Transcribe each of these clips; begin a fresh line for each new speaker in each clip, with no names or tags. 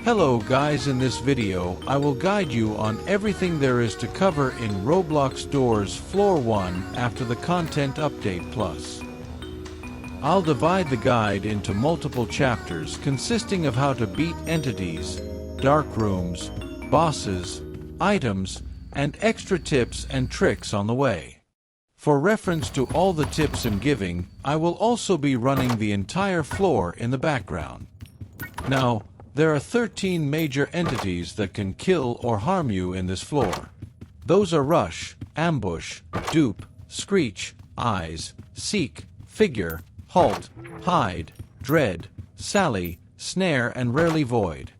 Hello guys, in this video I will guide you on everything there is to cover in Roblox Doors Floor 1 after the Content Update Plus. I'll divide the guide into multiple chapters consisting of how to beat entities, dark rooms, bosses, items, and extra tips and tricks on the way. For reference to all the tips I'm giving, I will also be running the entire floor in the background. Now, there are 13 major entities that can kill or harm you in this floor. Those are Rush, Ambush, Dupe, Screech, Eyes, Seek, Figure, Halt, Hide, Dread, Sally, Snare, and rarely Void.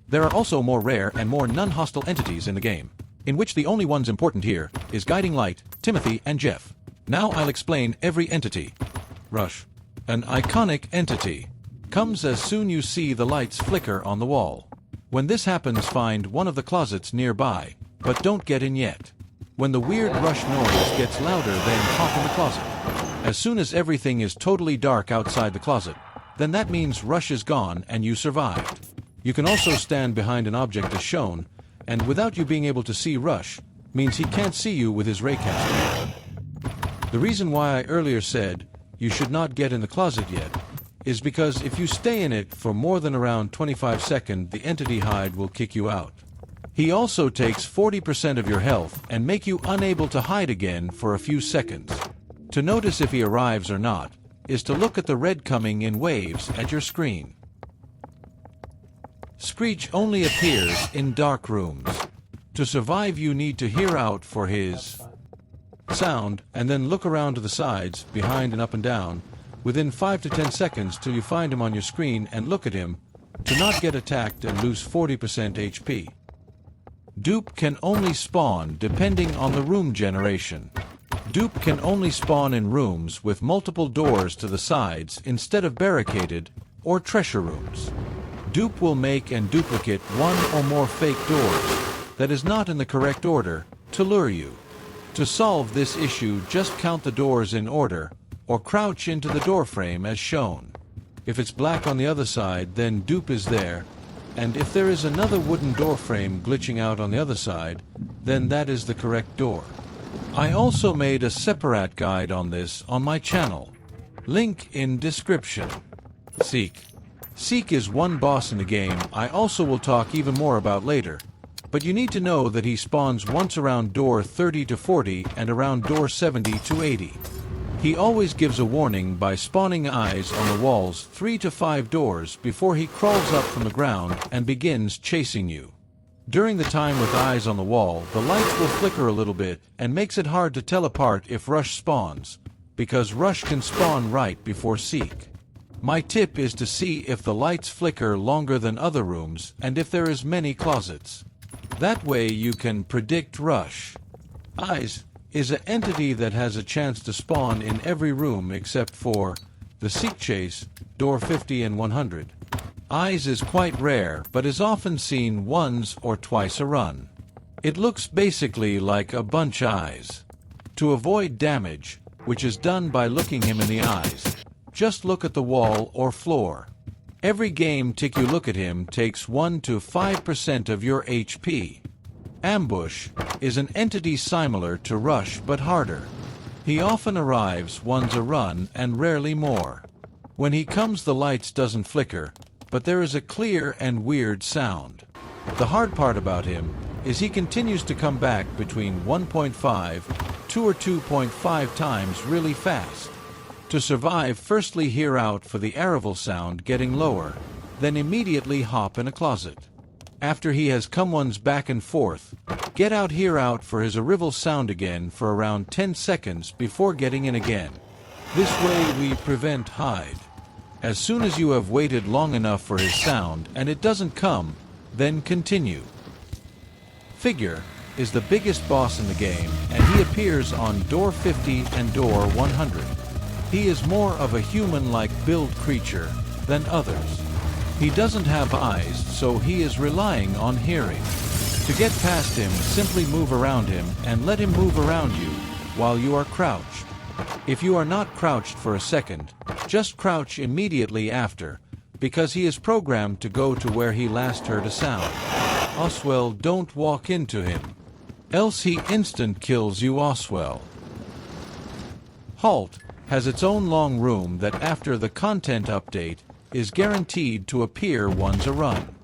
There are also more rare and more non-hostile entities in the game, in which the only ones important here is Guiding Light, Timothy, and Jeff. Now I'll explain every entity. Rush, an iconic entity, comes as soon you see the lights flicker on the wall. When this happens, find one of the closets nearby, but don't get in yet. When the weird rush noise gets louder, then hop in the closet. As soon as everything is totally dark outside the closet, then that means Rush is gone and you survived. You can also stand behind an object as shown, and without you being able to see Rush, means he can't see you with his raycaster. The reason why I earlier said you should not get in the closet yet is because if you stay in it for more than around 25 seconds, the entity hide will kick you out. He also takes 40% of your health and make you unable to hide again for a few seconds. To notice if he arrives or not is to look at the red coming in waves at your screen. Screech only appears in dark rooms. To survive, you need to hear out for his sound and then look around to the sides, behind, and up and down within 5 to 10 seconds till you find him on your screen and look at him to not get attacked and lose 40% HP. Dupe can only spawn depending on the room generation. Dupe can only spawn in rooms with multiple doors to the sides instead of barricaded or treasure rooms. Dupe will make and duplicate one or more fake doors that is not in the correct order to lure you. To solve this issue, just count the doors in order or crouch into the doorframe as shown. If it's black on the other side, then Dupe is there, and if there is another wooden doorframe glitching out on the other side, then that is the correct door. I also made a separate guide on this on my channel. Link in description. Seek. Seek is one boss in the game I also will talk even more about later, but you need to know that he spawns once around door 30 to 40 and around door 70 to 80. He always gives a warning by spawning eyes on the walls 3 to 5 doors before he crawls up from the ground and begins chasing you. During the time with eyes on the wall, the lights will flicker a little bit and makes it hard to tell apart if Rush spawns, because Rush can spawn right before Seek. My tip is to see if the lights flicker longer than other rooms and if there is many closets. That way you can predict Rush. Eyes is an entity that has a chance to spawn in every room except for the Seek Chase, door 50 and 100. Eyes is quite rare but is often seen once or twice a run. It looks basically like a bunch eyes. To avoid damage, which is done by looking him in the eyes, just look at the wall or floor. Every game tick you look at him takes 1 to 5% of your HP. Ambush is an entity similar to Rush but harder. He often arrives once a run and rarely more. When he comes, the lights doesn't flicker, but there is a clear and weird sound. The hard part about him is he continues to come back between 1.5, 2 or 2.5 times really fast. To survive, firstly hear out for the arrival sound getting lower, then immediately hop in a closet. After he has come once back and forth, get out, hear out for his arrival sound again for around 10 seconds before getting in again. This way we prevent hide. As soon as you have waited long enough for his sound and it doesn't come, then continue. Figure is the biggest boss in the game and he appears on door 50 and door 100. He is more of a human-like build creature than others. He doesn't have eyes, so he is relying on hearing. To get past him, simply move around him and let him move around you while you are crouched. If you are not crouched for a second, just crouch immediately after, because he is programmed to go to where he last heard a sound. Oswell, don't walk into him, else he instant kills you, Oswell. Halt has its own long room that after the content update is guaranteed to appear once a run.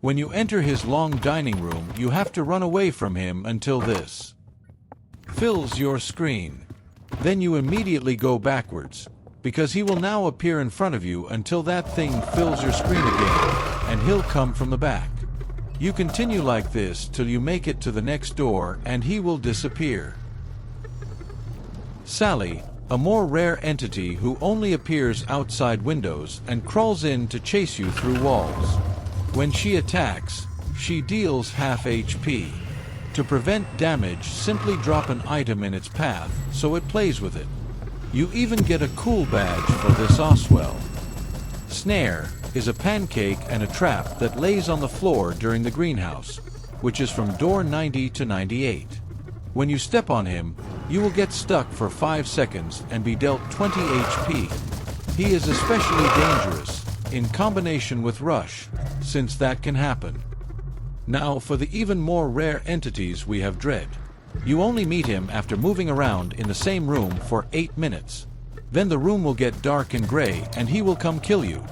When you enter his long dining room, you have to run away from him until this fills your screen. Then you immediately go backwards, because he will now appear in front of you until that thing fills your screen again, and he'll come from the back. You continue like this till you make it to the next door and he will disappear. Sally, a more rare entity who only appears outside windows and crawls in to chase you through walls. When she attacks, she deals half HP. To prevent damage, simply drop an item in its path so it plays with it. You even get a cool badge for this, Oswell. Snare is a pancake and a trap that lays on the floor during the greenhouse, which is from door 90 to 98. When you step on him, you will get stuck for 5 seconds and be dealt 20 HP. He is especially dangerous in combination with Rush, since that can happen. Now for the even more rare entities, we have Dread. You only meet him after moving around in the same room for 8 minutes. Then the room will get dark and gray and he will come kill you.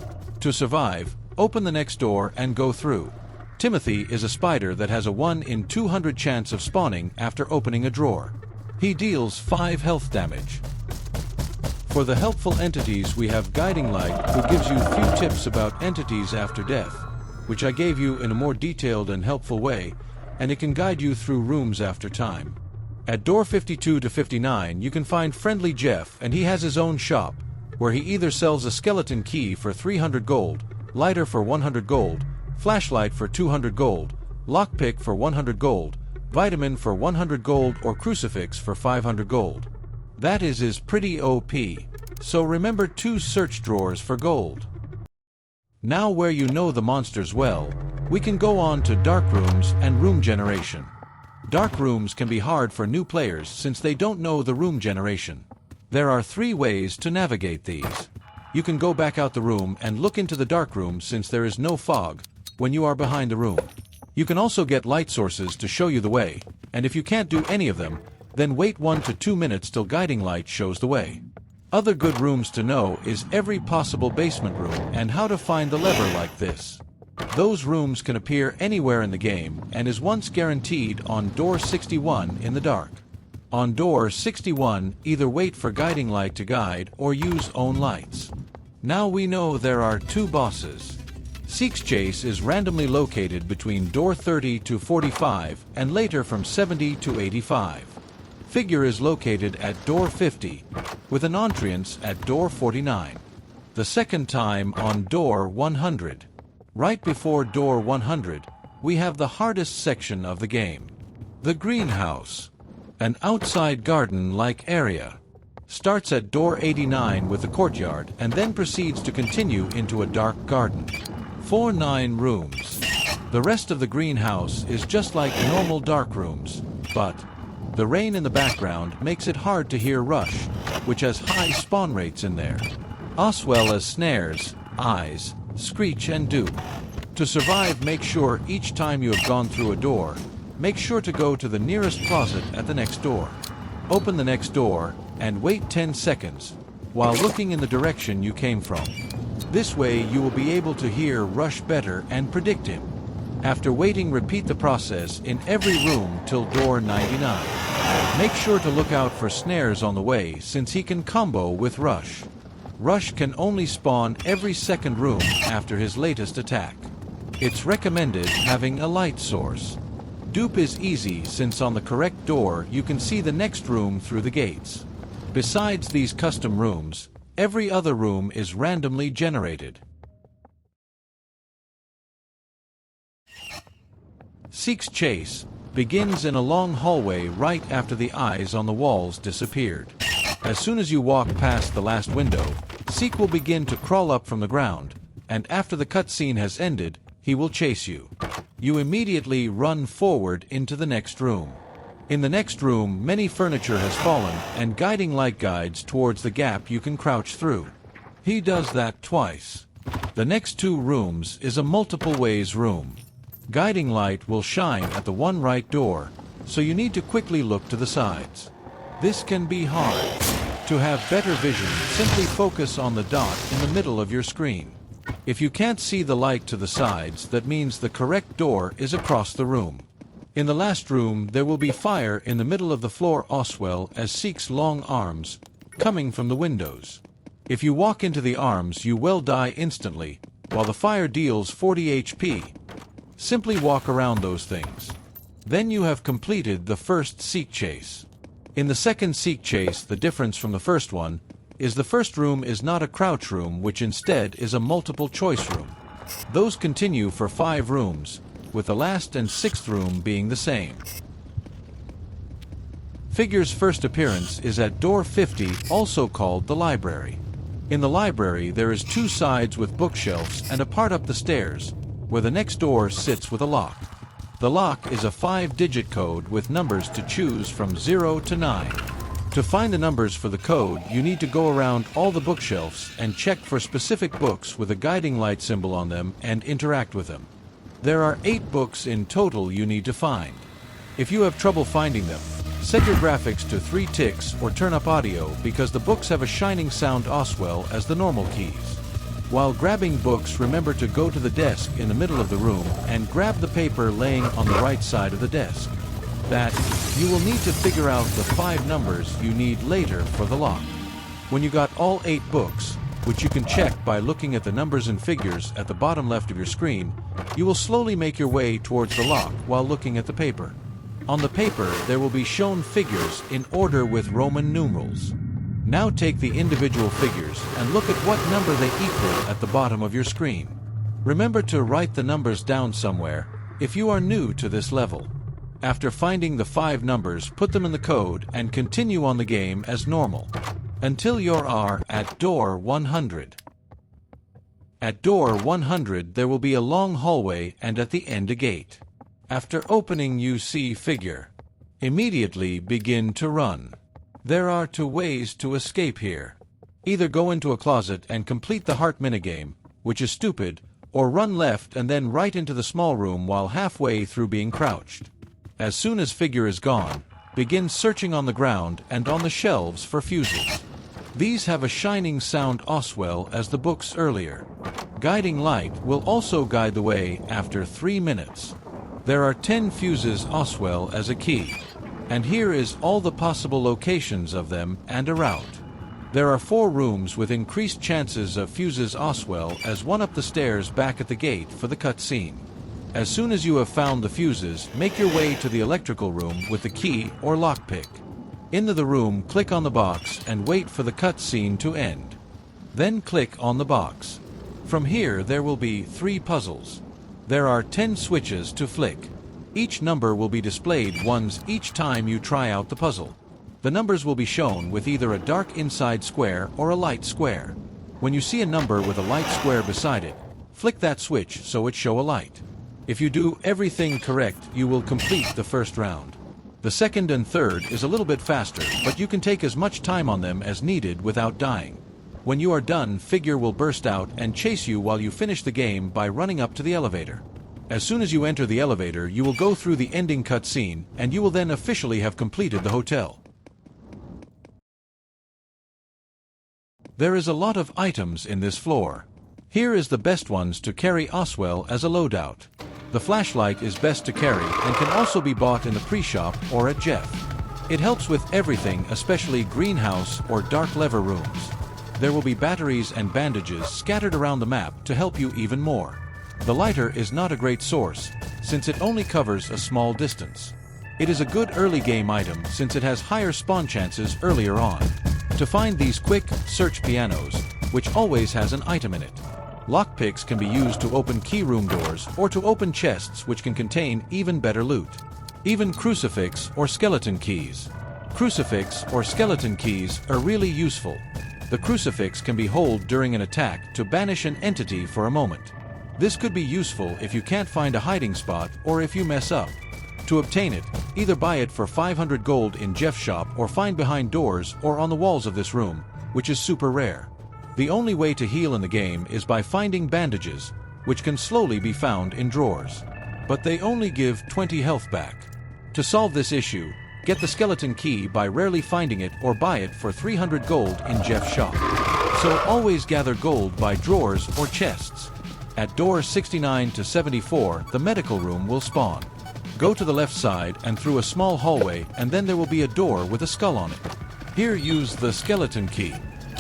To survive, open the next door and go through. Timothy is a spider that has a 1 in 200 chance of spawning after opening a drawer. He deals 5 health damage. For the helpful entities, we have Guiding Light, who gives you few tips about entities after death, which I gave you in a more detailed and helpful way, and it can guide you through rooms after time. At door 52 to 59 you can find Friendly Jeff, and he has his own shop, where he either sells a skeleton key for 300 gold, lighter for 100 gold, flashlight for 200 gold, lockpick for 100 gold, vitamin for 100 gold, or crucifix for 500 gold. That is pretty OP, so remember 2 search drawers for gold. Now where you know the monsters well, we can go on to dark rooms and room generation. Dark rooms can be hard for new players since they don't know the room generation. There are 3 ways to navigate these. You can go back out the room and look into the dark room since there is no fog when you are behind the room. You can also get light sources to show you the way, and if you can't do any of them, then wait 1 to 2 minutes till Guiding Light shows the way. Other good rooms to know is every possible basement room and how to find the lever like this. Those rooms can appear anywhere in the game and is once guaranteed on door 61 in the dark. On door 61, either wait for Guiding Light to guide or use own lights. Now we know there are 2 bosses. Seek's Chase is randomly located between door 30 to 45 and later from 70 to 85. Figure is located at door 50, with an entrance at door 49. The second time on door 100. Right before door 100, we have the hardest section of the game. The greenhouse. An outside garden-like area. Starts at door 89 with the courtyard and then proceeds to continue into a dark garden. 9 rooms. The rest of the greenhouse is just like normal dark rooms, but the rain in the background makes it hard to hear Rush, which has high spawn rates in there, as well as Snares, Eyes, Screech and Dupe. To survive, make sure each time you have gone through a door, make sure to go to the nearest closet at the next door. Open the next door and wait 10 seconds while looking in the direction you came from. This way you will be able to hear Rush better and predict him. After waiting, repeat the process in every room till door 99. Make sure to look out for Snares on the way since he can combo with Rush. Rush can only spawn every second room after his latest attack. It's recommended having a light source. Dupe is easy since on the correct door you can see the next room through the gates. Besides these custom rooms, every other room is randomly generated. Seek's Chase begins in a long hallway right after the eyes on the walls disappeared. As soon as you walk past the last window, Seek will begin to crawl up from the ground, and after the cutscene has ended, he will chase you. You immediately run forward into the next room. In the next room, many furniture has fallen, and Guiding Light guides towards the gap you can crouch through. He does that twice. The next two rooms is a multiple ways room. Guiding light will shine at the one right door, so you need to quickly look to the sides. This can be hard. To have better vision, simply focus on the dot in the middle of your screen. If you can't see the light to the sides, that means the correct door is across the room. In the last room, there will be fire in the middle of the floor as well as Seek's long arms coming from the windows. If you walk into the arms, you will die instantly, while the fire deals 40 HP. Simply walk around those things. Then you have completed the first Seek chase. In the second Seek chase, the difference from the first one is the first room is not a crouch room, which instead is a multiple choice room. Those continue for 5 rooms, with the last and 6th room being the same. Figure's first appearance is at door 50, also called the library. In the library, there is 2 sides with bookshelves and a part up the stairs, where the next door sits with a lock. The lock is a 5-digit code with numbers to choose from 0 to 9. To find the numbers for the code, you need to go around all the bookshelves and check for specific books with a guiding light symbol on them and interact with them. There are 8 books in total you need to find. If you have trouble finding them, set your graphics to 3 ticks or turn up audio, because the books have a shining sound as well as the normal keys. While grabbing books, remember to go to the desk in the middle of the room and grab the paper laying on the right side of the desk. That you will need to figure out the 5 numbers you need later for the lock. When you got all 8 books, which you can check by looking at the numbers and figures at the bottom left of your screen, you will slowly make your way towards the lock while looking at the paper. On the paper, there will be shown figures in order with Roman numerals. Now take the individual figures and look at what number they equal at the bottom of your screen. Remember to write the numbers down somewhere if you are new to this level. After finding the 5 numbers, put them in the code and continue on the game as normal, until you are at door 100. At door 100 there will be a long hallway and at the end a gate. After opening you see figure. Immediately begin to run. There are 2 ways to escape here. Either go into a closet and complete the heart minigame, which is stupid, or run left and then right into the small room while halfway through being crouched. As soon as figure is gone, begin searching on the ground and on the shelves for fuses. These have a shining sound as well as the books earlier. Guiding light will also guide the way after 3 minutes. There are 10 fuses as well as a key. And here is all the possible locations of them and a route. There are 4 rooms with increased chances of fuses as well as one up the stairs back at the gate for the cutscene. As soon as you have found the fuses, make your way to the electrical room with the key or lockpick. Into the room, click on the box and wait for the cutscene to end. Then click on the box. From here there will be 3 puzzles. There are 10 switches to flick. Each number will be displayed once each time you try out the puzzle. The numbers will be shown with either a dark inside square or a light square. When you see a number with a light square beside it, flick that switch so it show a light. If you do everything correct, you will complete the first round. The second and third is a little bit faster, but you can take as much time on them as needed without dying. When you are done, figure will burst out and chase you while you finish the game by running up to the elevator. As soon as you enter the elevator, you will go through the ending cutscene, and you will then officially have completed the hotel. There is a lot of items in this floor. Here is the best ones to carry as well as a loadout. The flashlight is best to carry and can also be bought in the pre-shop or at Jeff. It helps with everything, especially greenhouse or dark lever rooms. There will be batteries and bandages scattered around the map to help you even more. The lighter is not a great source, since it only covers a small distance. It is a good early game item since it has higher spawn chances earlier on. To find these quick search pianos, which always has an item in it. Lockpicks can be used to open key room doors or to open chests which can contain even better loot. Even crucifix or skeleton keys. Crucifix or skeleton keys are really useful. The crucifix can be held during an attack to banish an entity for a moment. This could be useful if you can't find a hiding spot or if you mess up. To obtain it, either buy it for 500 gold in Jeff's shop or find behind doors or on the walls of this room, which is super rare. The only way to heal in the game is by finding bandages, which can slowly be found in drawers. But they only give 20 health back. To solve this issue, get the skeleton key by rarely finding it or buy it for 300 gold in Jeff's shop. So always gather gold by drawers or chests. At door 69 to 74, the medical room will spawn. Go to the left side and through a small hallway, and then there will be a door with a skull on it. Here use the skeleton key.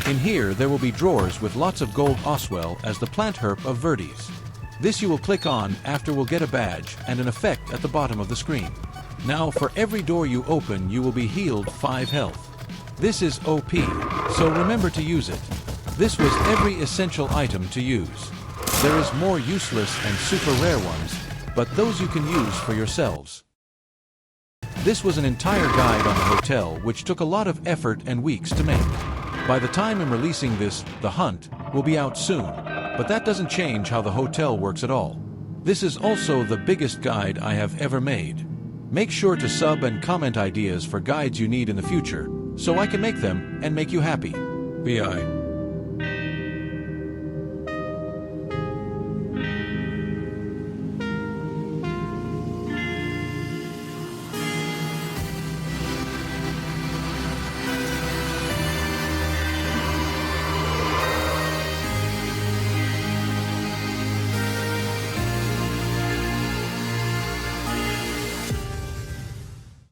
In here there will be drawers with lots of gold oswell as the plant herb of Verdes. This you will click on after will get a badge and an effect at the bottom of the screen. Now for every door you open you will be healed 5 health. This is OP, so remember to use it. This was every essential item to use. There is more useless and super rare ones, but those you can use for yourselves. This was an entire guide on the hotel which took a lot of effort and weeks to make. By the time I'm releasing this, The Hunt will be out soon, but that doesn't change how the hotel works at all. This is also the biggest guide I have ever made. Make sure to sub and comment ideas for guides you need in the future, so I can make them and make you happy. BI.